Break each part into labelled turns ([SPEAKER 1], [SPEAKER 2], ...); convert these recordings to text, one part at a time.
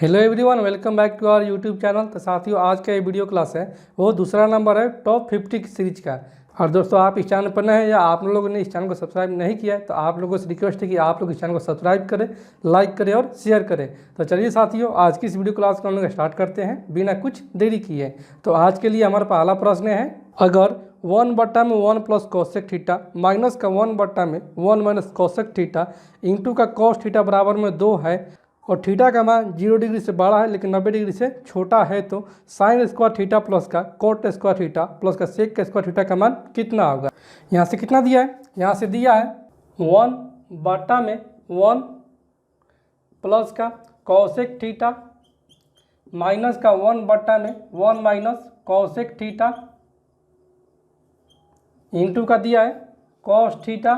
[SPEAKER 1] Hello everyone, welcome back to our YouTube channel. तो साथियों, आज का ये वीडियो क्लास है वो दूसरा नंबर है टॉप 50 सीरीज का। और दोस्तों, आप इस चैनल पर नए हैं या आप लोगों ने इस चैनल को सब्सक्राइब नहीं किया है तो आप लोगों से रिक्वेस्ट है कि आप लोग इस चैनल को सब्सक्राइब करें, लाइक करें और शेयर करें। तो चलिए साथियों, आज की इस वीडियो क्लास को हम लोग स्टार्ट करते हैं बिना कुछ देरी किए। तो आज के लिए हमारा पहला प्रश्न है, अगर 1/1 प्लस कोसेक थीटा माइनस का 1/1 माइनस कोसेक थीटा इंटू का कॉस थीटा बराबर में 2 है और थीटा का मान 0 डिग्री से बड़ा है लेकिन 90 डिग्री से छोटा है, तो साइन स्क्वायर थीटा प्लस का कोट स्क्वायर थीटा प्लस का सेक का स्क्वायर थीटा का मान कितना होगा। यहाँ से कितना दिया है, यहाँ से दिया है 1/1 प्लस का कॉसेक थीटा माइनस का 1/1 माइनस कॉसेक थीटा इंटू का दिया है कॉस थीटा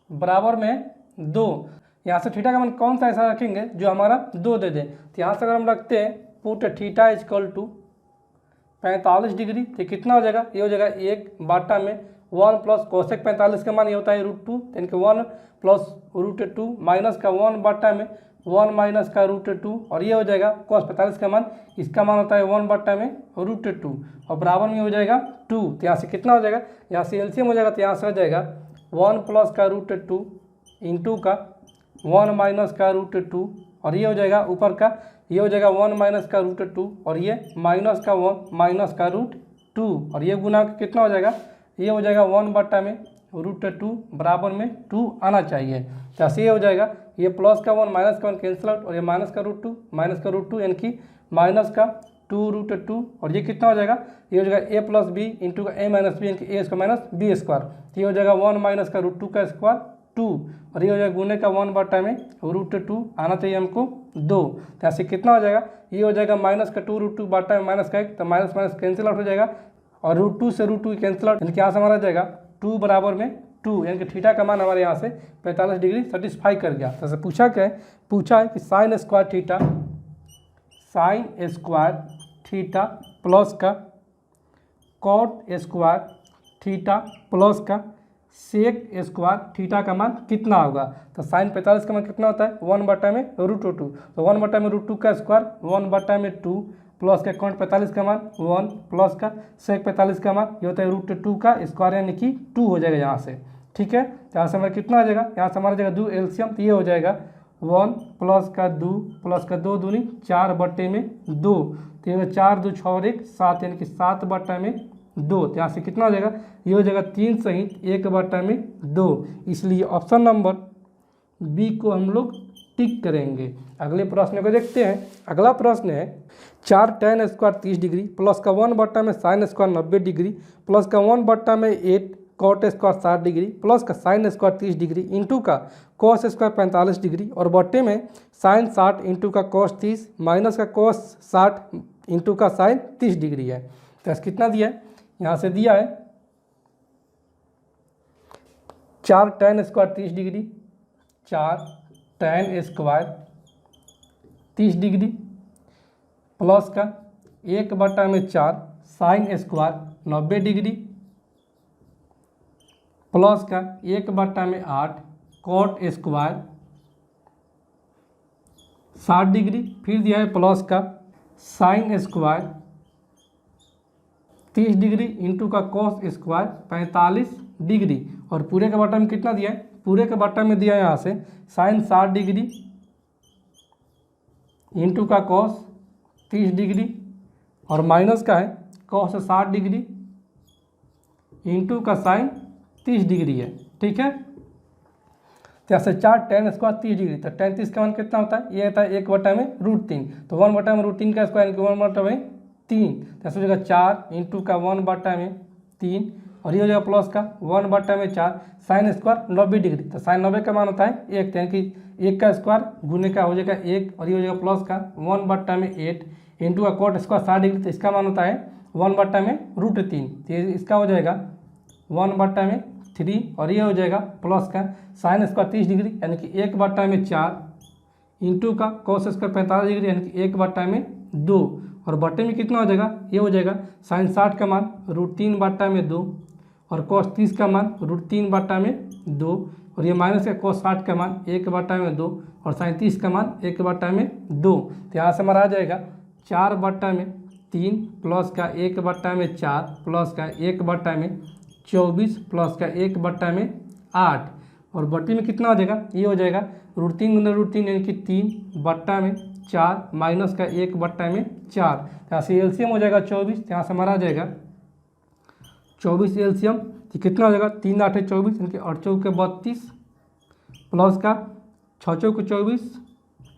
[SPEAKER 1] बराबर में 2। यहाँ से थीटा का मान कौन सा ऐसा रखेंगे जो हमारा 2 दे दे। तो यहाँ से अगर हम रखते हैं put theta is equal to 45 degree, तो कितना हो जाएगा, ये हो जाएगा 1/1 प्लस कोसेक 45 का मान ये होता है √2, यानी कि 1 प्लस √2 माइनस का 1/1 माइनस का √2 और ये हो जाएगा कोस 45 का मान, इसका मान होता है 1/√2 और बराबर में हो जाएगा 2। तो यहाँ से कितना हो जाएगा, यहाँ से एलसीएम हो जाएगा, तो यहाँ से हो जाएगा 1 प्लस का √2 इंटू का 1 माइनस का √2 और ये हो जाएगा ऊपर का, ये हो जाएगा 1 माइनस का √2 और ये माइनस का 1 माइनस का √2 और ये गुना कितना हो जाएगा, ये हो जाएगा 1/√2 बराबर में 2 आना चाहिए। तो ऐसे ये हो जाएगा, ये प्लस का 1 माइनस का 1 कैंसिल आउट और ये माइनस का √2 यानी कि माइनस का 2√2 और ये कितना हो जाएगा, ये हो जाएगा a प्लस बी इंटू का a माइनस बी यानी कि a square minus B square. तो ये हो जाएगा 1 माइनस का √2 का स्क्वायर 2 और ये हो जाएगा गुने का 1/√2 आना चाहिए हमको 2। तो ऐसे कितना हो जाएगा, ये हो जाएगा माइनस का 2√2 बटा में माइनस का 1, तो माइनस माइनस कैंसिल आउट हो जाएगा और √2 से √2 कैंसिल आउट, यानी कि यहाँ से हमारा जाएगा 2 बराबर में 2, यानी कि थीटा का मान हमारे यहाँ से 45 डिग्री सेटिस्फाई कर गया। तो पूछा क्या है, पूछा है कि साइन स्क्वायर थीटा प्लस का कॉट स्क्वायर थीटा प्लस का सेक स्क्वायर थीटा का मान कितना होगा। तो साइन 45 का मान कितना होता है 1/√2, तो 1/√2 का स्क्वायर 1/2 प्लस का कॉट 45 का मान 1 प्लस का सेक 45 का मान ये होता है √2 का स्क्वायर यानी कि 2 हो जाएगा यहाँ से। ठीक है, तो यहाँ से हमारा कितना आ जाएगा, यहाँ से हमारा जाएगा 2 एलसीएम, तो ये हो जाएगा 1 प्लस का 2 प्लस का 2 दूनी 4/2, तो ये 4 2 6 और 1 7 यानी कि 7/2। तो यहाँ से कितना हो जाएगा, ये हो जाएगा 3 सहित 1/2, इसलिए ऑप्शन नंबर बी को हम लोग टिक करेंगे। अगले प्रश्न को देखते हैं। अगला प्रश्न है 4 tan स्क्वायर 30 डिग्री प्लस का 1/में साइन स्क्वायर 90 डिग्री प्लस का 1/में 8 कॉट स्क्वायर 60 डिग्री प्लस का साइन स्क्वायर 30 डिग्री इंटू का कॉस स्क्वायर 45 डिग्री और बट्टे में साइन 60 इंटू का कॉस 30 माइनस का कॉस 60 इंटू का साइन 30 डिग्री है। तो कितना दिया है, यहाँ से दिया है 4 tan square 30 degree 4 tan square 30 degree plus का 1/4 साइन स्क्वायर 90 डिग्री प्लस का 1/8 कॉट स्क्वायर 60 डिग्री, फिर दिया है प्लस का साइन स्क्वायर 30 डिग्री इंटू का कॉस स्क्वायर 45 डिग्री और पूरे के बटा में कितना दिया है, पूरे के बटा में दिया है यहाँ से साइन 60 डिग्री इंटू का कॉस 30 डिग्री और माइनस का है कॉस 60 डिग्री इंटू का साइन 30 डिग्री है। ठीक है, तो यहाँ से 4 tan स्क्वायर 30 डिग्री, तो tan 30 का मान कितना होता है, ये होता है 1/√3, तो 1/√3 का स्क्वायर यानी कि 1/3, तो ऐसे हो जाएगा 4 इंटू का 1/3 और ये हो जाएगा प्लस का 1/4 साइन स्क्वायर 90 डिग्री, तो साइन 90 का मान होता है 1, यानी कि 1 का स्क्वायर गुने का हो जाएगा 1 और ये हो जाएगा प्लस का 1/8 इंटू का कोट स्क्वायर 60 डिग्री, तो इसका मान होता है 1/√3, तो इसका हो जाएगा 1/3 और ये हो जाएगा प्लस का साइन स्क्वायर 30 डिग्री यानी कि 1/4 इंटू का कॉस स्क्वायर 45 डिग्री यानी कि 1/2 और बटे में कितना हो जाएगा, ये हो जाएगा साइन 60 का मान √3/2 और कॉस 30 का मान √3/2 और ये माइनस का cos 60 का मान 1/2 और 37 का मान 1/2। तो यहाँ से हमारा आ जाएगा 4/3 प्लस का 1/4 प्लस का 1/24 प्लस का 1/8 और बट्टी में कितना हो जाएगा, ये हो जाएगा √3 × √3 यानी कि 3/4 माइनस का 1/4। यहाँ से एलसीएम हो जाएगा 24। यहाँ से हमारा आ जाएगा 24 एलसीएम, तो कितना हो जाएगा 3 8 24 यानी कि 8 चौके 32 प्लस का 6 चौके 24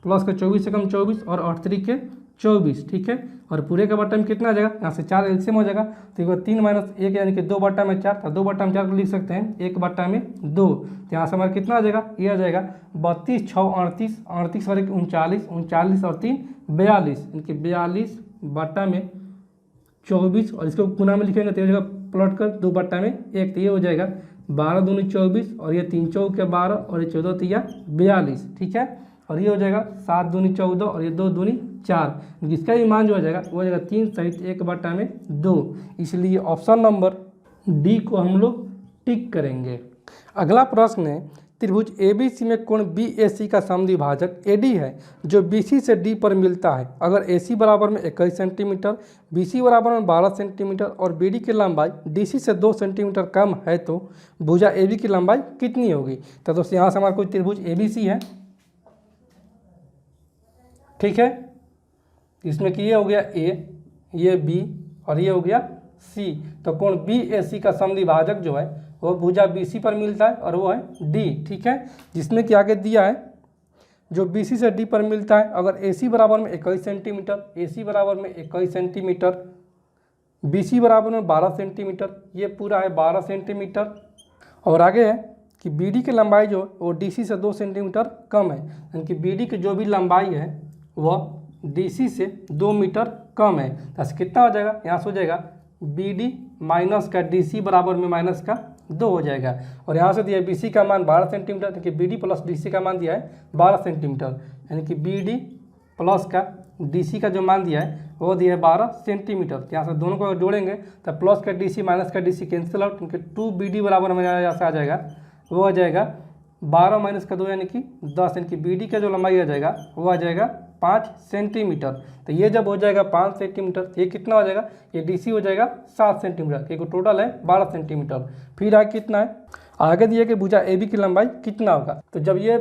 [SPEAKER 1] प्लस का 24 से कम 24 और 8 त्रिके 24, ठीक है। और पूरे का बट्टा में कितना आ जाएगा, यहाँ से 4 एलसीएम हो जाएगा, तो 3 - 1 यानी कि 2/4, तो 2/4 को लिख सकते हैं 1/2। तो यहाँ से हमारा कितना आ जाएगा, ये आ जाएगा 32 6 38 38 और 1 39 39 और 3 42 यानी कि 42/24 और इसको गुना में लिखेंगे तो ये हो जाएगा प्लॉट कर 2/1, तो ये हो जाएगा 12 दूनी 24 और ये 3 चौके 12 और ये 14 तिया 42, ठीक है। और ये हो जाएगा 7 दूनी 14 और ये 2 दूनी 4, जिसका भी मान जो हो जाएगा वो हो जाएगा 3 सहित 1/2। इसलिए ऑप्शन नंबर डी को हम लोग टिक करेंगे। अगला प्रश्न है, त्रिभुज ABC में कोण BAC का समद्विभाजक AD है जो BC से D पर मिलता है। अगर AC बराबर में 21 सेंटीमीटर, BC बराबर में 12 सेंटीमीटर और BD की लंबाई DC से 2 सेंटीमीटर कम है तो भुजा AB की लंबाई कितनी होगी। तो दोस्तों यहाँ से हमारा कोई त्रिभुज ABC है, ठीक है। इसमें कि ये हो गया A, ये B और ये हो गया C। तो कोण BAC का समद्विभाजक जो है वो भुजा BC पर मिलता है और वो है D, ठीक है। जिसमें कि आगे दिया है जो BC से D पर मिलता है। अगर AC बराबर में 21 सेंटीमीटर, AC बराबर में 21 सेंटीमीटर, BC बराबर में 12 सेंटीमीटर, ये पूरा है 12 सेंटीमीटर। और आगे है कि BD की लंबाई जो वो DC से 2 सेंटीमीटर कम है, यानी कि BD की जो भी लंबाई है वह DC से 2 मीटर कम है। तो कितना हो जाएगा, यहाँ से हो जाएगा BD माइनस का DC बराबर में माइनस का 2 हो जाएगा। और यहाँ से दिया है BC का मान 12 सेंटीमीटर, यानी कि BD प्लस DC का मान दिया है 12 सेंटीमीटर, यानी कि BD प्लस का DC का जो मान दिया है वो दिया है 12 सेंटीमीटर। तो यहाँ से दोनों को जोड़ेंगे तो प्लस का DC माइनस का DC कैंसिल आउट, क्योंकि 2BD बराबर में यहाँ से आ जाएगा वो आ जाएगा 12 माइनस का 2 यानी कि 10, यानी कि BD का जो लंबाई आ जाएगा वो आ जाएगा 5 सेंटीमीटर। तो ये जब हो जाएगा 5 सेंटीमीटर तो ये कितना हो जाएगा, ये DC हो जाएगा 7 सेंटीमीटर, क्योंकि टोटल है 12 सेंटीमीटर। फिर आगे कितना है, आगे दिए कि भुजा AB की लंबाई कितना होगा। तो जब ये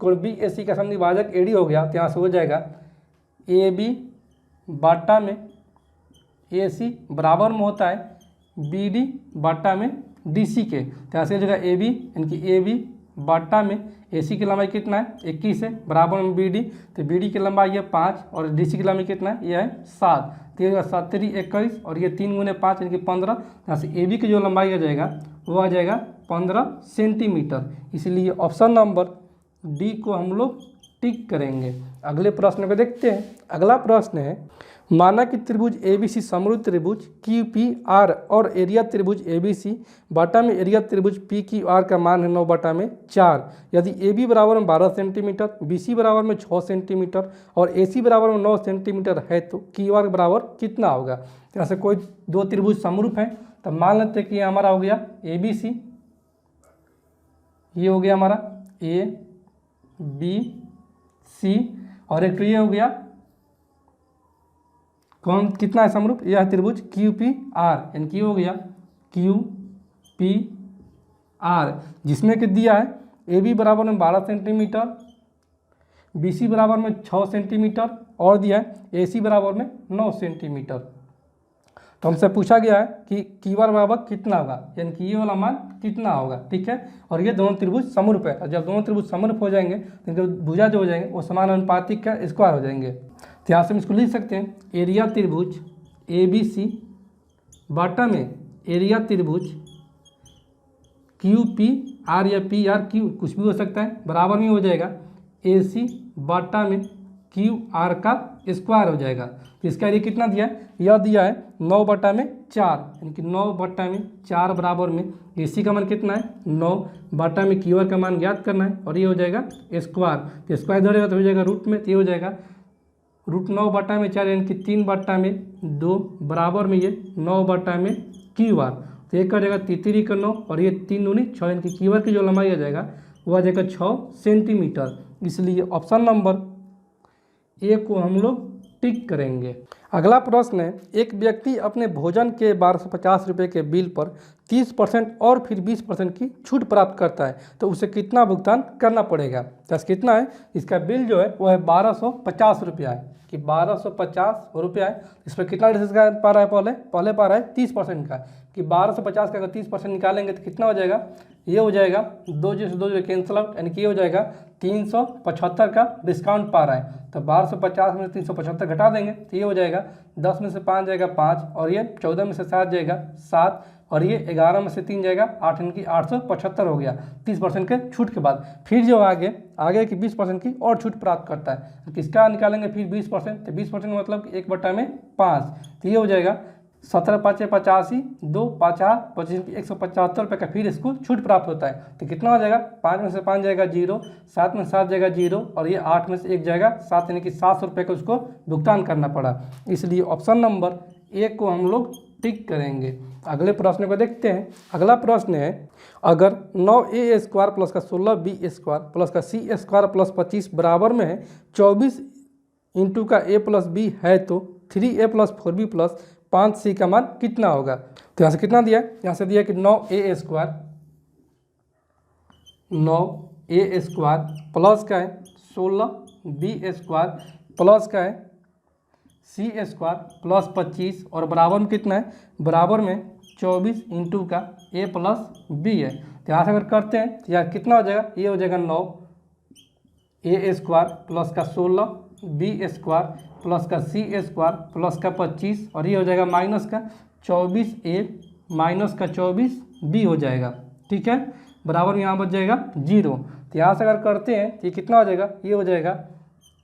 [SPEAKER 1] कोण BAC का समद्विभाजक AD हो गया तो यहाँ से हो जाएगा AB बाटा में AC बराबर में होता है BD बाटा में DC के। तो यहाँ से हो जाएगा AB, यानी कि AB बाटा में AC की लंबाई कितना है 21 है बराबर में BD, तो BD की लंबाई है 5 और DC की लंबाई कितना है, ये है 7। तो ये 7 3 21 और ये 3 × 5 यानी कि 15। यहाँ से AB की जो लंबाई आ जाएगा वो आ जाएगा 15 सेंटीमीटर। इसलिए ऑप्शन नंबर डी को हम लोग टिक करेंगे। अगले प्रश्न को देखते हैं। अगला प्रश्न है, माना कि त्रिभुज ABC समरूप त्रिभुज QPR और एरिया त्रिभुज ABC बाटा में एरिया त्रिभुज PQR का मान है 9/4। यदि AB बराबर में 12 सेंटीमीटर, BC बराबर में 6 सेंटीमीटर और AC बराबर में 9 सेंटीमीटर है तो QR बराबर कितना होगा। यहाँ से कोई दो त्रिभुज समरूप हैं, तो मान लेते हैं कि हमारा हो गया ABC, ये हो गया हमारा ABC और एक ये हो गया कौन, कितना है समरूप, यह है त्रिभुज QPR, यानी कि हो गया QPR, जिसमें कि दिया है AB बराबर में 12 सेंटीमीटर, BC बराबर में 6 सेंटीमीटर और दिया है AC बराबर में 9 सेंटीमीटर। तो हमसे पूछा गया है कि QR बराबर कितना होगा, यानी कि ये वाला मान कितना होगा, ठीक है। और ये दोनों त्रिभुज समरूप है, और जब दोनों त्रिभुज समरूप हो जाएंगे तो इनके भुजा जो हो जाएंगे वो समानुपातिक का स्क्वायर हो जाएंगे। तो यहाँ से हम इसको लिख सकते हैं एरिया त्रिभुज ABC बाटा में एरिया त्रिभुज QPR या PRQ कुछ भी हो सकता है बराबर में हो जाएगा AC बाटा में QR का स्क्वायर हो जाएगा। तो इसका एरिया कितना दिया है, यह दिया है 9/4, यानी कि 9/4 बराबर में AC का मान कितना है 9 में QR का मान ज्ञात करना है और ये हो जाएगा स्क्वायर। तो स्क्वायर धरेगा तो हो जाएगा रूट में, तो ये हो जाएगा √9/4 यानी कि 3/2 बराबर में ये 9/QR। तो एक करेगा 3 का 9 और ये 3 दूनी 6, यानी कि QR की जो लंबाई आ जाएगा वो आ जाएगा 6 सेंटीमीटर। इसलिए ऑप्शन नंबर ए को हम लोग टिक करेंगे। अगला प्रश्न है, एक व्यक्ति अपने भोजन के 1250 रुपये के बिल पर 30% और फिर 20% की छूट प्राप्त करता है, तो उसे कितना भुगतान करना पड़ेगा। तो कितना है, इसका बिल जो है वो है 1250 रुपया है कि 1250 रुपया है। इस पर कितना डिस्कस कर पा रहा है, पहले पा रहा है 30% का कि 1250 का अगर 30% निकालेंगे तो कितना हो जाएगा, ये हो जाएगा 2 जीरो कैंसिल आउट, यानी कि ये हो जाएगा 375 का डिस्काउंट पा रहा है। तो 1250 में 375 घटा देंगे तो ये हो जाएगा 10 में से 5 जाएगा 5, और ये 14 में से 7 जाएगा 7, और ये 11 में से 3 जाएगा 8, यानी कि 875 हो गया 30% के छूट के बाद। फिर जो आगे की 20% की और छूट प्राप्त करता है, तो किसका निकालेंगे फिर 20%, तो 20% मतलब 1/5, तो ये हो जाएगा 17 5 85, 2 5 25, 175 रुपये का फिर इसको छूट प्राप्त होता है। तो कितना हो जाएगा, 5 में से 5 जाएगा 0, 7 में 7 जाएगा 0, और ये 8 में से 1 जाएगा 7, यानी कि 700 रुपये का उसको भुगतान करना पड़ा। इसलिए ऑप्शन नंबर ए को हम लोग टिक करेंगे। अगले प्रश्न को देखते हैं। अगला प्रश्न है, अगर 9a स्क्वायर प्लस का 16b स्क्वायर प्लस का c स्क्वायर प्लस 25 बराबर में है 24 इंटू का a प्लस b है, तो 3a plus 4b plus 5c का मान कितना होगा। तो यहाँ से कितना दिया है, यहाँ से दिया कि 9a स्क्वायर प्लस का है 16b स्क्वायर प्लस का है c स्क्वायर प्लस 25, और बराबर में कितना है, बराबर में 24 इंटू का a प्लस b है। तो यहाँ से अगर करते हैं तो यार कितना हो जाएगा, ये हो जाएगा 9a स्क्वायर प्लस का 16b स्क्वायर प्लस का c स्क्वायर प्लस का 25, और ये हो जाएगा माइनस का 24a माइनस का 24b हो जाएगा। ठीक है, बराबर में यहाँ बच जाएगा 0। तो यहाँ से अगर करते हैं तो ये कितना हो जाएगा, ये हो जाएगा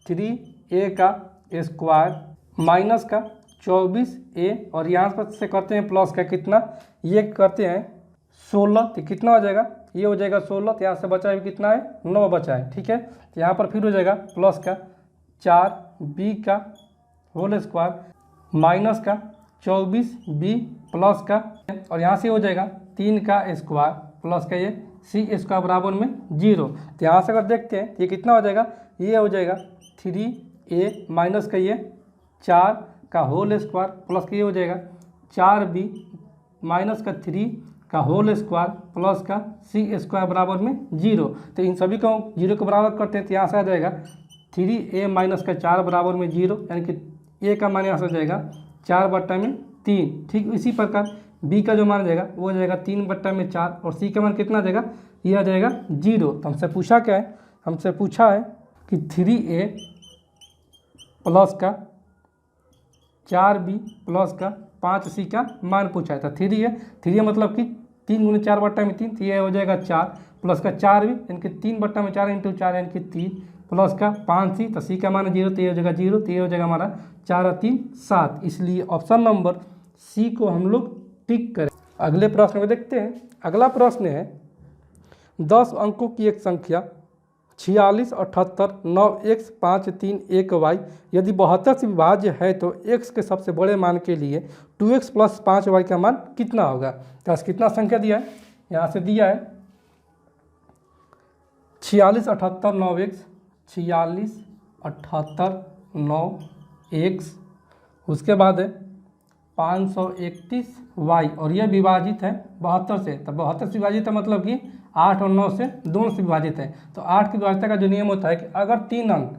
[SPEAKER 1] 3a का स्क्वायर माइनस का 24a, और यहाँ पर से करते हैं प्लस का कितना, ये करते हैं 16, तो कितना हो जाएगा, ये हो जाएगा 16। तो यहाँ से बचा है कितना है, 9 बचा है। ठीक है, तो यहाँ पर फिर हो जाएगा प्लस का 4b का होल स्क्वायर माइनस का 24b प्लस का, और यहाँ से हो जाएगा 3 का स्क्वायर प्लस का ये c स्क्वायर बराबर में 0। तो यहाँ से अगर देखते हैं ये कितना हो जाएगा, ये हो जाएगा 3a माइनस का ये 4 का होल स्क्वायर प्लस का ये हो जाएगा 4b माइनस का 3 का होल स्क्वायर प्लस का c स्क्वायर बराबर में 0। तो इन सभी को 0 के बराबर करते हैं तो यहाँ से आ जाएगा 3a माइनस का 4 बराबर में 0, यानी कि a का मान यहाँ से आ जाएगा 4/3। ठीक इसी प्रकार b का जो मान आ जाएगा वो हो जाएगा 3/4, और c का मान कितना आ जाएगा, ये आ जाएगा 0। तो हमसे पूछा क्या है, हमसे पूछा है कि 3a प्लस का 4b प्लस का 5c का मान पूछा है। तो 3 मतलब कि 3 × 4/3, तो ये हो जाएगा 4 प्लस का 4b, यानी कि 3/4 इंटू 4 यानी कि 3 प्लस का 5c, तो c का मान 0, तो ये हो जाएगा 0, तो ये हो जाएगा हमारा 4 और 3 7। इसलिए ऑप्शन नंबर सी को हम लोग टिक करें। अगले प्रश्न में देखते हैं। अगला प्रश्न है, 10 अंकों की एक संख्या 46 78 9 x 5 3 1 y यदि 72 से विभाज्य है तो x के सबसे बड़े मान के लिए 2x प्लस 5y का मान कितना होगा। तो कितना संख्या दिया है, यहाँ से दिया है 46 78 9x 46 78 9x, उसके बाद है 531y, और यह विभाजित है 72 से। तो 72 से विभाजित है मतलब कि 8 और 9 से दोनों से विभाजित है। तो 8 की विभाजित का जो नियम होता है कि अगर 3 अंक,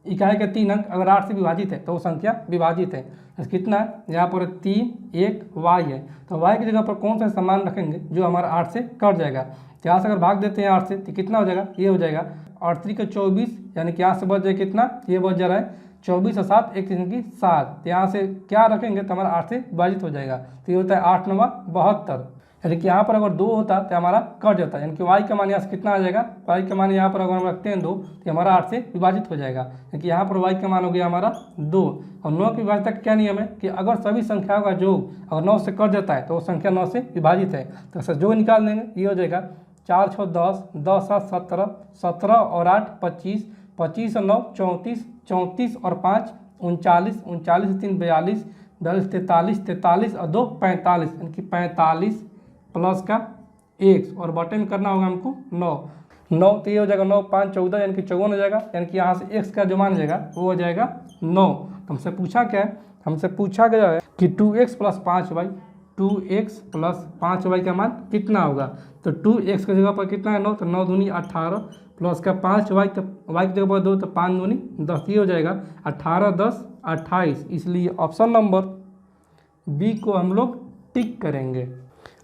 [SPEAKER 1] इकाई के 3 अंक अगर 8 से विभाजित है तो वो संख्या विभाजित है। तो कितना है, यहाँ पर 3 1 y है, तो y की जगह पर कौन सा समान रखेंगे जो हमारा 8 से कट जाएगा। तो यहाँ से अगर भाग देते हैं 8 से तो कितना हो जाएगा, ये हो जाएगा 8 3 का 24, यानी कि यहाँ से बच जाए कितना, ये बच जा रहा है 24 और 7 1 3 की 7। तो यहाँ से क्या रखेंगे तो हमारा 8 से विभाजित हो जाएगा। तो ये होता है 8 9 72, यानी कि यहाँ पर अगर 2 होता तो हमारा कट जाता है, यानी कि y का मान यहाँ से कितना आ जाएगा, y का मान यहाँ पर अगर हम रखते हैं 2 तो हमारा 8 से विभाजित हो जाएगा, यानी कि यहाँ पर y का मान हो गया हमारा 2। और 9 की विभाजित का क्या नियम है कि अगर सभी संख्याओं का योग अगर 9 से कट जाता है तो वो संख्या 9 से विभाजित है। तो सर जो निकाल देंगे, ये हो जाएगा 4 6 10 10 7 17 17 और 8 25 25 और 9 34 34 और 5 39 39 3 42 42 43 43 और 2 45, यानी कि 45 प्लस का x, और बटे में करना होगा हमको 9 9, तो ये हो जाएगा 9 5 14 यानी कि 54 हो जाएगा, यानी कि यहाँ से x का जो मान जाएगा वो हो जाएगा 9। तो हमसे पूछा क्या है, हमसे पूछा गया है कि 2x plus 5y, 2x plus 5y का मान कितना होगा। तो 2x की जगह पर कितना है 9, तो 9 दूनी 18 प्लस का 5y, तो y की जगह पर 2, तो 5 दूनी 10, ये हो जाएगा 18 10 28। इसलिए ऑप्शन नंबर बी को हम लोग टिक करेंगे।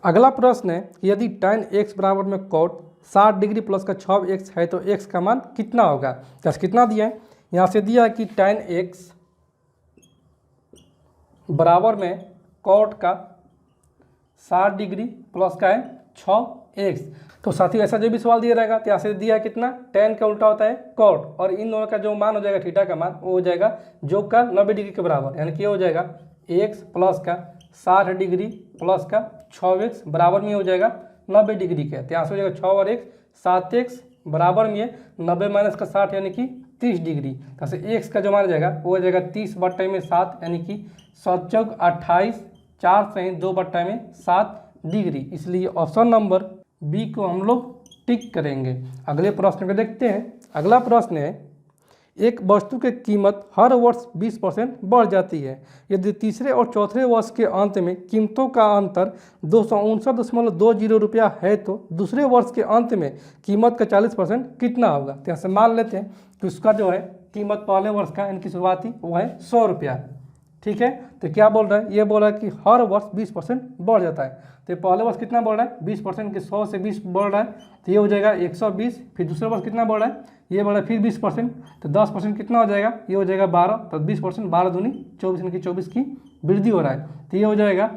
[SPEAKER 1] अगला प्रश्न है कि यदि tan x बराबर में cot 60 डिग्री प्लस का 6x है तो x का मान कितना होगा। तो कितना दिया है, यहाँ से दिया है कि tan x बराबर में cot का 60 डिग्री प्लस का है 6x। तो साथियों ऐसा जो भी सवाल दिया रहेगा तो यहाँ से दिया है कितना, tan का उल्टा होता है cot, और इन दोनों का जो मान हो जाएगा थीटा का मान वो हो जाएगा जो का 90 डिग्री के बराबर, यानी कि ये हो जाएगा x प्लस का 60 डिग्री प्लस का 6x बराबर में हो जाएगा 90 डिग्री के। तो यहाँ से हो जाएगा 6 और x 7x बराबर में 90 माइनस का 60 यानी कि 30 डिग्री। तो से x का जो मान जाएगा वो हो जाएगा 30 बट्टे में 7 यानी कि 7 चौक 28, 4 से 2 बट्टे में 7 डिग्री। इसलिए ऑप्शन नंबर बी को हम लोग टिक करेंगे। अगले प्रश्न को देखते हैं। अगला प्रश्न है, एक वस्तु की कीमत हर वर्ष 20% बढ़ जाती है। यदि तीसरे और चौथे वर्ष के अंत में कीमतों का अंतर 259.20 रुपया है तो दूसरे वर्ष के अंत में कीमत का 40% कितना होगा। तो यहाँ से मान लेते हैं कि उसका जो है कीमत पहले वर्ष का यानी कि शुरुआती वो है 100 रुपया। ठीक है, तो क्या बोल रहा है, ये बोल रहा है कि हर वर्ष 20% बढ़ जाता है। तो पहले वर्ष कितना बढ़ रहा है 20% के 100 से 20 बढ़ रहा है, तो ये हो जाएगा 120। फिर दूसरे वर्ष कितना बढ़ रहा है, ये बढ़ा फिर 20%, तो 10% कितना हो जाएगा, ये हो जाएगा 12। तो 20% 12 दूनी 24 यानी कि 24 की वृद्धि हो रहा है, तो ये हो जाएगा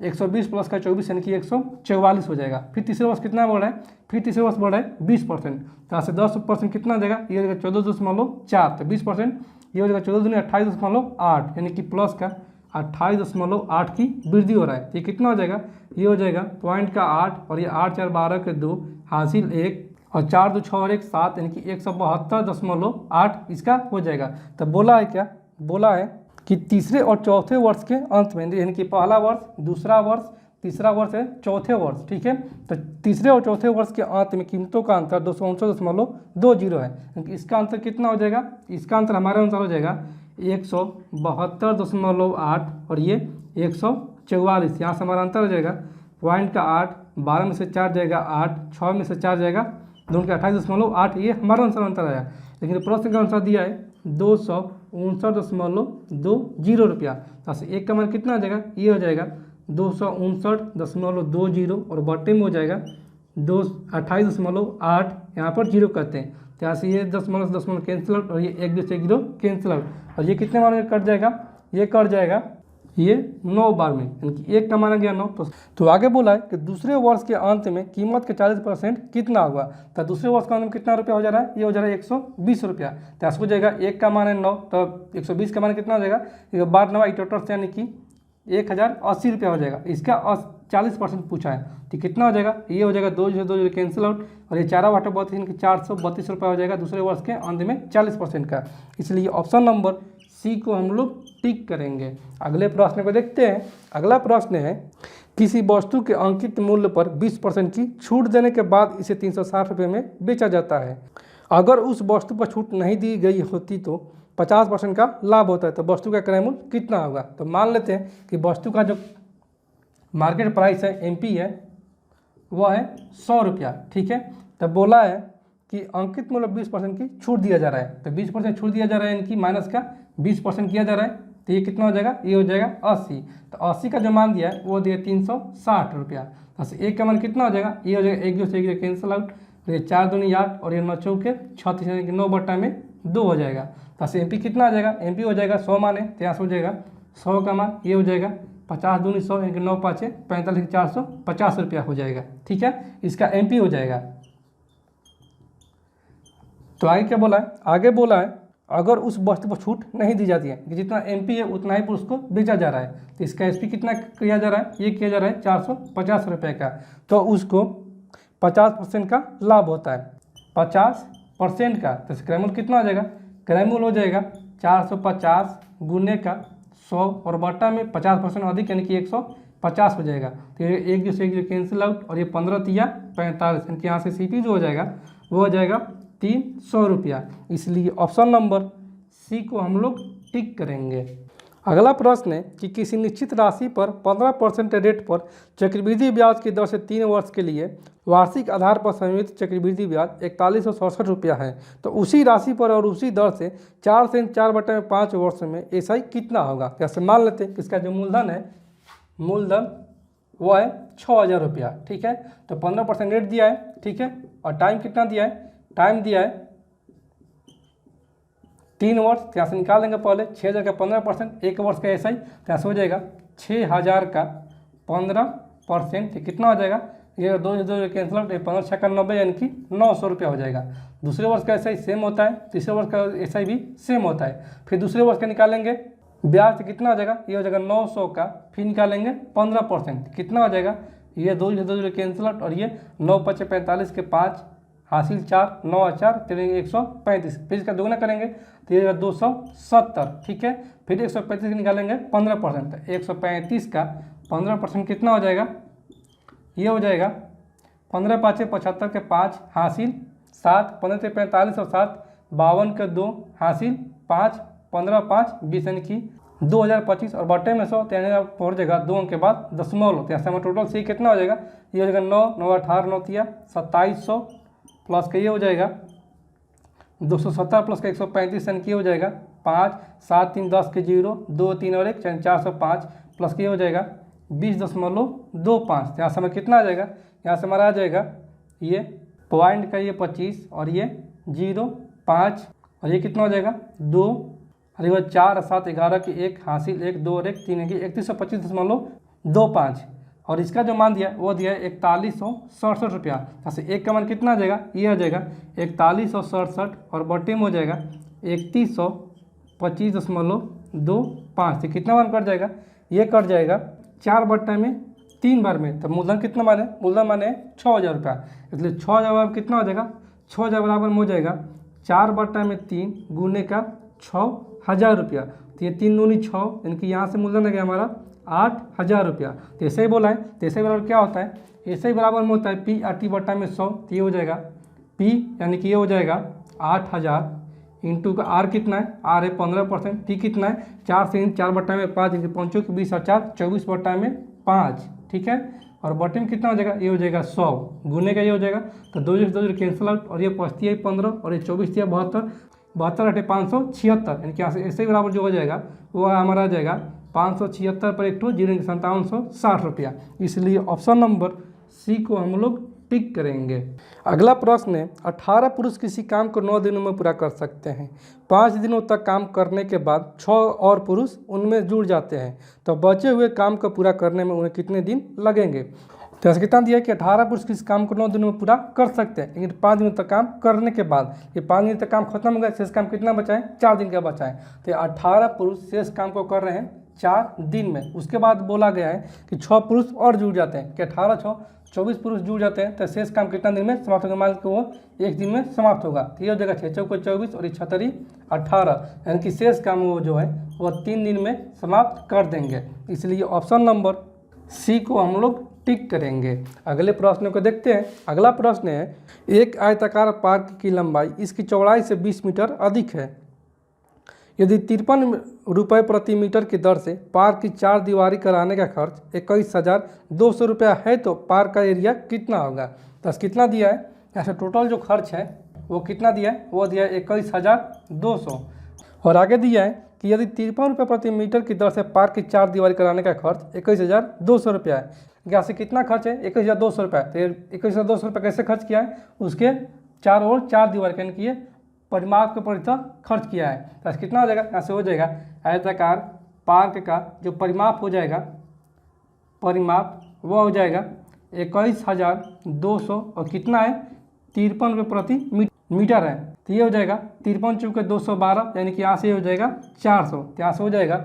[SPEAKER 1] 120 प्लस का 24 यानी कि 144 हो जाएगा। फिर तीसरे वर्ष कितना बढ़ रहा है, फिर तीसरे वर्ष बढ़ रहा है 20%, तो यहाँ से 10% कितना हो जाएगा, ये हो जाएगा 14.4। तो 20% ये हो जाएगा 14 दूनी 28.8 यानी कि प्लस का 28.8 की वृद्धि हो रहा है। तो ये कितना हो जाएगा, ये हो जाएगा पॉइंट का 8 और ये 8 4 12 के 2 हासिल 1 और 4 2 6 और 1 7 यानी कि 172.8 इसका हो जाएगा। तो बोला है क्या, बोला है कि तीसरे और चौथे वर्ष के अंत में, यानी कि पहला वर्ष, दूसरा वर्ष, तीसरा वर्ष है चौथे वर्ष। ठीक है, तो तीसरे और चौथे वर्ष के अंत में कीमतों का अंतर 259.20 है, क्योंकि इसका अंतर कितना हो जाएगा, इसका अंतर हमारे अनुसार हो जाएगा 172.8 और ये 144। यहाँ से हमारा अंतर हो जाएगा पॉइंट का 8, 12 में से 4 जाएगा 8, 6 में से 4 जाएगा दोनों का 28.8, ये हमारा अनुसार अंतर आया। लेकिन प्रश्न का अनुसार दिया है 259.20 रुपया। तो एक का मान कितना आ जाएगा, ये हो जाएगा 259.20 और बट्टे में हो जाएगा 28.8, यहाँ पर जीरो करते हैं, तो यहाँ से ये दशमलव कैंसिल आउट और ये 1 2 से 0 कैंसिल आउट, और ये कितने बार में कट जाएगा, ये कट जाएगा ये 9 बार में, यानी कि एक का माना गया 9। तो आगे बोला है कि दूसरे वर्ष के अंत में कीमत के 40% कितना होगा। तो दूसरे वर्ष के अंत में कितना रुपया हो जा रहा है, ये हो जा रहा है 120 रुपया। तो ऐसा हो जाएगा एक का मान है 9, तो 120 का मान कितना हो जाएगा, 12 9 टोटल से यानी कि 1080 रुपया हो जाएगा। इसका 40% पूछा है, तो कितना हो जाएगा, ये हो जाएगा 2 0 कैंसिल आउट और ये 4 8 32 यानी कि 432 रुपया हो जाएगा दूसरे वर्ष के अंत में 40% का। इसलिए ऑप्शन नंबर सी को हम लोग टिक करेंगे। अगले प्रश्न को देखते हैं। अगला प्रश्न है, किसी वस्तु के अंकित मूल्य पर 20% की छूट देने के बाद इसे 360 रुपये में बेचा जाता है। अगर उस वस्तु पर छूट नहीं दी गई होती तो 50% का लाभ होता है, तो वस्तु का क्रय मूल्य कितना होगा। तो मान लेते हैं कि वस्तु का जो मार्केट प्राइस है एमपी है वह है 100 रुपया। ठीक है, तब बोला है कि अंकित मूल्य 20% की छूट दिया जा रहा है, तो 20% छूट दिया जा रहा है, इनकी माइनस का 20% किया जा रहा है, तो ये कितना हो जाएगा, ये हो जाएगा 80। तो 80 का जो मान दिया है वो दिया 360 रुपया। तो एक का मान कितना हो जाएगा, ये हो जाएगा 1 2 से 1 कैंसिल आउट, तो ये 4 दूनी 8 और ये 9 चौके 36 यानी कि 9 बट्टा में 2 हो जाएगा। तो एमपी कितना आ जाएगा, एमपी हो जाएगा 100 मान है, तो यहाँ से हो जाएगा 100 का मान, ये हो जाएगा 50 दूनी 100 यानी कि 9 5 45 450 रुपया हो जाएगा। ठीक है, इसका एमपी हो जाएगा। तो आगे क्या बोला है, आगे बोला है अगर उस वस्तु पर छूट नहीं दी जाती है कि जितना एमपी है उतना ही पर उसको बेचा जा रहा है, तो इसका एसपी कितना किया जा रहा है, ये किया जा रहा है 450 रुपये का, तो उसको 50% का लाभ होता है, 50% का। तो क्रय मूल्य कितना हो जाएगा, क्रय मूल्य हो जाएगा 450 गुने का 100 और बट्टा में 50% अधिक यानी कि 150 हो जाएगा। तो ये 1 2 से 1 कैंसिल आउट और ये 15 3 45 यानी कि यहाँ से सीपी जो हो जाएगा वो हो जाएगा 300 रुपया। इसलिए ऑप्शन नंबर सी को हम लोग टिक करेंगे। अगला प्रश्न है कि किसी निश्चित राशि पर 15% रेट पर चक्रवृद्धि ब्याज की दर से 3 वर्ष के लिए वार्षिक आधार पर संयुक्त चक्रवृद्धि ब्याज 4167 रुपया है, तो उसी राशि पर और उसी दर से 4 से 4/5 वर्ष में एसआई कितना होगा। जैसे मान लेते हैं कि इसका जो मूलधन है, मूलधन वो है 6000 रुपया, ठीक है। तो 15% रेट दिया है, ठीक है, और टाइम कितना दिया है, टाइम दिया है 3 वर्ष। तो यहाँ से निकालेंगे पहले 6000 का 15%, 1 वर्ष का एसआई, तो यहाँ से हो जाएगा 6000 का 15%, कितना हो जाएगा, ये 2 कैंसिल आउट, 15 6 का 90 यानी कि 900 रुपया हो जाएगा। दूसरे वर्ष का एसआई सेम होता है, तीसरे वर्ष का एसआई भी सेम होता है। फिर दूसरे वर्ष का निकालेंगे ब्याज कितना हो जाएगा, ये हो जाएगा 900 का, फिर निकालेंगे 15%, कितना हो जाएगा, ये 2 कैंसिल आउट, और ये 9 5 45 के 5 हासिल 4 9 4 135, फिर इसका दोगुना करेंगे तो ये 270, ठीक है। फिर 135 निकालेंगे 15%, 135 का 15% कितना हो जाएगा, ये हो जाएगा 15 5 75 के 5 हासिल 7, 15 से 45 और 7 52 के 2 हासिल 5, 15 5 20 यानी कि 2025, और बटे में 100 यानी पहुँच जाएगा 2 अंक के बाद दशमलव, तो यहाँ से हमारा टोटल सी कितना हो जाएगा, ये हो जाएगा 9 9 18 9 2700 प्लस का ये हो जाएगा 270 प्लस का 135 यानी कि हो जाएगा 5 7 3 10 के 0 2 3 और 1 यानी 405 प्लस का ये हो जाएगा 20.25। यहाँ से हमें कितना आ जाएगा, यहाँ से हमारा आ जाएगा ये पॉइंट का ये 25 और ये 0.5 और ये कितना हो जाएगा 2 और ये 4 7 11 की 1 हासिल 1 2 और 1 3 यानी 3125.25, और इसका जो मान दिया वो दिया है 4167 रुपया। जैसे एक का मान कितना आ जाएगा, ये आ जाएगा 4167 और बटे में हो जाएगा 3125.25, तो कितना मान कट जाएगा, ये कट जाएगा 4/3 बार में। तो मूलधन कितना माने, मूलधन माने 6000 रुपया, इसलिए 6000 बराबर कितना हो जाएगा, 6000 बराबर में हो जाएगा 4/3 गुने का 6000 रुपया, तो ये 3 दूनी 6 यानी कि यहाँ से मूलधन आ गया हमारा 8000 रुपया। तो ऐसे ही बोला है, तो ऐसे ही बराबर क्या होता है, ऐसे ही बराबर में होता है P/100, तो ये हो जाएगा P यानी कि ये हो जाएगा 8000 इंटू का R कितना है, R है 15%, T कितना है 4 से 4/5 यानी 5 की 20 और 4 24/5, ठीक है, और बटे में कितना हो जाएगा, ये हो जाएगा 100 गुने का ये हो जाएगा, तो 2 कैंसिल आउट, और ये 5 है 15 और ये 24 है 72 72 576 यानी कि यहाँ से ऐसे ही बराबर जो हो जाएगा वो हमारा आ जाएगा 576 पर 1 0 5760 रुपया। इसलिए ऑप्शन नंबर सी को हम लोग टिक करेंगे। अगला प्रश्न है 18 पुरुष किसी काम को 9 दिनों में पूरा कर सकते हैं। 5 दिनों तक काम करने के बाद 6 और पुरुष उनमें जुड़ जाते हैं, तो बचे हुए काम को पूरा करने में उन्हें कितने दिन लगेंगे। तो ऐसा कितना दिया कि 18 पुरुष किसी काम को 9 दिनों में पूरा कर सकते हैं, लेकिन 5 दिनों तक काम करने के बाद ये 5 दिन तक काम खत्म हो गया, शेष काम कितना बचा है, 4 दिन का बचा है। तो 18 पुरुष शेष काम को कर रहे हैं 4 दिन में। उसके बाद बोला गया है कि 6 पुरुष और जुड़ जाते हैं, कि 18 6 24 पुरुष जुड़ जाते हैं, तो शेष काम कितना दिन में समाप्त होगा, मान के वो 1 दिन में समाप्त होगा। तो ये हो जाएगा 6 चौको 24 और 76 18, यानी कि शेष काम वो जो है वो 3 दिन में समाप्त कर देंगे। इसलिए ऑप्शन नंबर सी को हम लोग टिक करेंगे। अगले प्रश्न को देखते हैं। अगला प्रश्न है एक आयताकार पार्क की लंबाई इसकी चौड़ाई से 20 मीटर अधिक है। यदि 53 रुपये प्रति मीटर की दर से पार्क की 4 दीवारी कराने का खर्च 21,200 रुपया है, तो पार्क का एरिया कितना होगा। तो कितना दिया है, ऐसे टोटल जो खर्च है वो कितना दिया है, वो दिया है 21,200, और आगे दिया है कि यदि 53 रुपये प्रति मीटर की दर से पार्क की 4 दीवारी कराने का खर्च 21,200 रुपया है। यहाँ से कितना खर्च है, 21,200 रुपया। तो 21,200 रुपये कैसे खर्च किया है, उसके 4 और 4 दीवार यानी कि ये परिमाप के परितः खर्च किया है। तो कितना हो जाएगा, यहाँ से हो जाएगा आयताकार पार्क का जो परिमाप हो जाएगा, परिमाप वो हो जाएगा 21,200 और कितना है 53 रुपये प्रति मीटर है। तो ये हो जाएगा 53 चूँकि 212 यानी कि यहाँ से हो जाएगा 400। तो यहाँ से हो जाएगा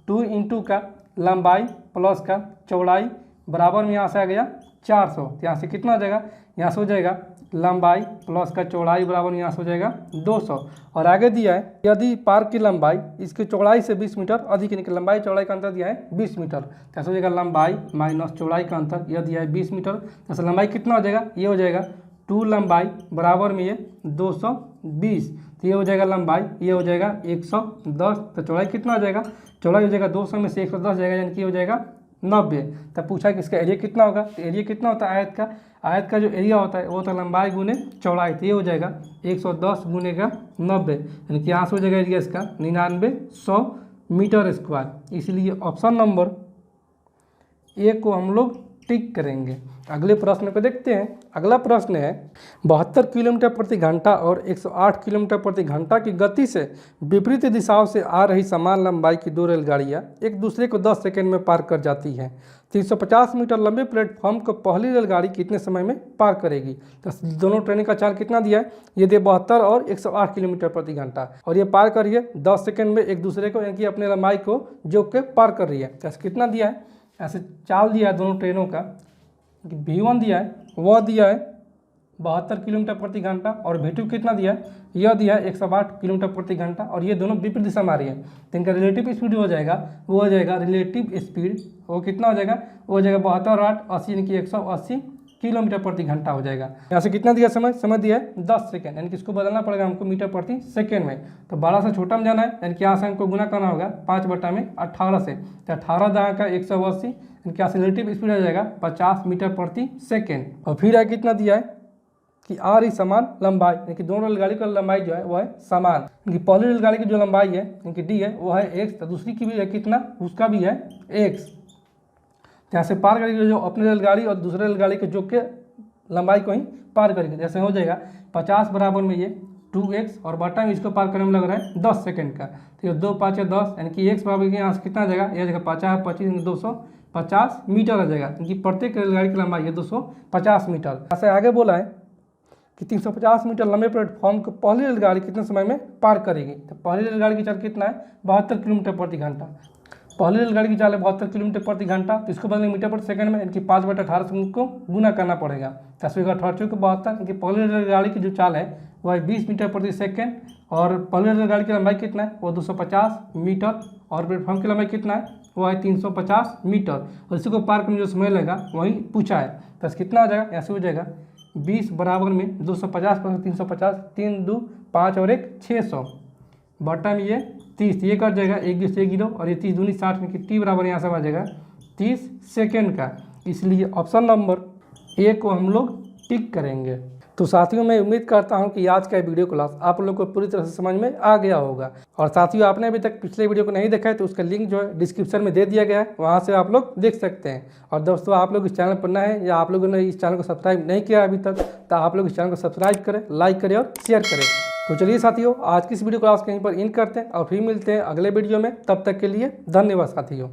[SPEAKER 1] 2 इंटू का लंबाई प्लस का चौड़ाई बराबर में यहाँ से आ गया 400। तो यहाँ से कितना हो जाएगा, यहाँ से हो जाएगा लंबाई प्लस का चौड़ाई बराबर में यहाँ से हो जाएगा 200, और आगे दिया है यदि पार्क की लंबाई इसकी चौड़ाई से 20 मीटर अधिक, यानी कि लंबाई चौड़ाई का अंतर दिया है 20 मीटर। तो ऐसा हो जाएगा लंबाई माइनस चौड़ाई का अंतर, यह दिया है 20 मीटर। जैसे लंबाई कितना हो जाएगा, ये हो जाएगा 2 लंबाई बराबर में ये 220, तो ये हो जाएगा लंबाई, ये हो जाएगा 110। तो चौड़ाई कितना हो जाएगा, चौड़ाई हो जाएगा 200 में से 110 जाएगा, यानी कि हो जाएगा 90। तब पूछा कि इसका एरिया कितना होगा, तो एरिया कितना होता है आयत का, आयत का जो एरिया होता है वो होता है लंबाई गुने चौड़ाई, तो ये हो जाएगा 110 गुने का 90, यानी कि यहाँ से हो जाएगा एरिया इसका 9900 मीटर स्क्वायर। इसलिए ऑप्शन नंबर ए को हम लोग टिक करेंगे। अगले प्रश्न को देखते हैं। अगला प्रश्न है 72 किलोमीटर प्रति घंटा और 108 किलोमीटर प्रति घंटा की गति से विपरीत दिशाओं से आ रही समान लंबाई की 2 रेलगाड़ियां एक दूसरे को 10 सेकंड में पार कर जाती हैं। 350 मीटर लंबे प्लेटफॉर्म को पहली रेलगाड़ी कितने समय में पार करेगी। तो दोनों ट्रेन का चाल कितना दिया है, ये दिया 72 और 108 किलोमीटर प्रति घंटा, और ये पार कर रही है 10 सेकंड में एक दूसरे को, यानी कि अपने लंबाई को जोड़ के पार कर रही है। तो कितना दिया है, ऐसे चाल दिया है दोनों ट्रेनों का, V1 दिया है, वह दिया है 72 किलोमीटर प्रति घंटा, और V2 कितना दिया है, यह दिया है 108 किलोमीटर प्रति घंटा, और ये दोनों विपरीत दिशा में आ रही है। तो इनका रिलेटिव स्पीड हो जाएगा, वो हो जाएगा रिलेटिव स्पीड, वो कितना हो जाएगा, वो हो जाएगा 72 और 8 80, यानी कि 180 किलोमीटर प्रति घंटा हो जाएगा। यहाँ से कितना दिया समय, समय दिया है 10 सेकंड, यानी कि इसको बदलना पड़ेगा हमको मीटर प्रति सेकंड में। तो बड़ा से छोटा में जाना है, यानी कि यहाँ से हमको गुना करना होगा 5/18 से, तो 18 दहाँ का 180, यानी कि यहाँ से रिलेटिव स्पीड आ जाएगा 50 मीटर प्रति सेकेंड। और फिर है कितना दिया है कि आ रही समान लंबाई, यानी कि दोनों रेलगाड़ी का लंबाई जो है वो है समान, यानी कि पहली रेलगाड़ी की जो लंबाई है यानी कि डी है वो है x, तो दूसरी की भी है कितना, उसका भी है x। यहाँ से पार करेगी जो अपनी रेलगाड़ी और दूसरे रेलगाड़ी के जो के लंबाई को ही पार करेगी। जैसे हो जाएगा 50 बराबर में ये 2x, और बटा में इसको पार करने में लग रहा है 10 सेकंड का, तो ये 2 5 10, यानी कि x बराबर यहाँ से कितना आ जाएगा, यह जगह 50 25 250 मीटर आ जाएगा, यानी कि प्रत्येक रेलगाड़ी की लंबाई है 250 मीटर। यहाँ से आगे बोला है कि 350 मीटर लंबे प्लेटफॉर्म को पहली रेलगाड़ी कितने समय में पार करेगी। तो पहली रेलगाड़ी की चाल कितना है, 72 किलोमीटर प्रति घंटा। पहली रेलगाड़ी की चाल है 72 किलोमीटर प्रति घंटा, तो इसको बदलेंगे मीटर प्रति सेकंड में, यानी कि 5/18 से उनको गुना करना पड़ेगा। 10 को 72, यानी कि पहली रेलगाड़ी की जो चाल है वह है 20 मीटर प्रति सेकंड, और पहली रेलगाड़ी की लंबाई कितना है, वो 250 मीटर, और प्लेटफॉर्म की लंबाई कितना है, वो है 350 मीटर, और इसी को पार करने जो समय लगेगा वही पूछा है। तो कितना हो जाएगा, ऐसे हो जाएगा 20 बराबर में 250 पर 350, 3 2 5 और 1 600, बटा में ये 30, ये कट जाएगा 1 2 1 और ये 30 दूनी 60 में कि टी बराबर यहाँ से आ जाएगा 30 सेकेंड का। इसलिए ऑप्शन नंबर ए को हम लोग टिक करेंगे। तो साथियों मैं उम्मीद करता हूं कि आज का वीडियो क्लास आप लोगों को पूरी तरह से समझ में आ गया होगा। और साथियों आपने अभी तक पिछले वीडियो को नहीं देखा है तो उसका लिंक जो है डिस्क्रिप्शन में दे दिया गया है, वहां से आप लोग देख सकते हैं। और दोस्तों आप लोग इस चैनल पर नए हैं या आप लोगों ने इस चैनल को सब्सक्राइब नहीं किया अभी तक, तो आप लोग इस चैनल को सब्सक्राइब करें, लाइक करें और शेयर करें। तो चलिए साथियों आज की इस वीडियो क्लास कहीं पर इन करते हैं और फिर मिलते हैं अगले वीडियो में। तब तक के लिए धन्यवाद साथियों।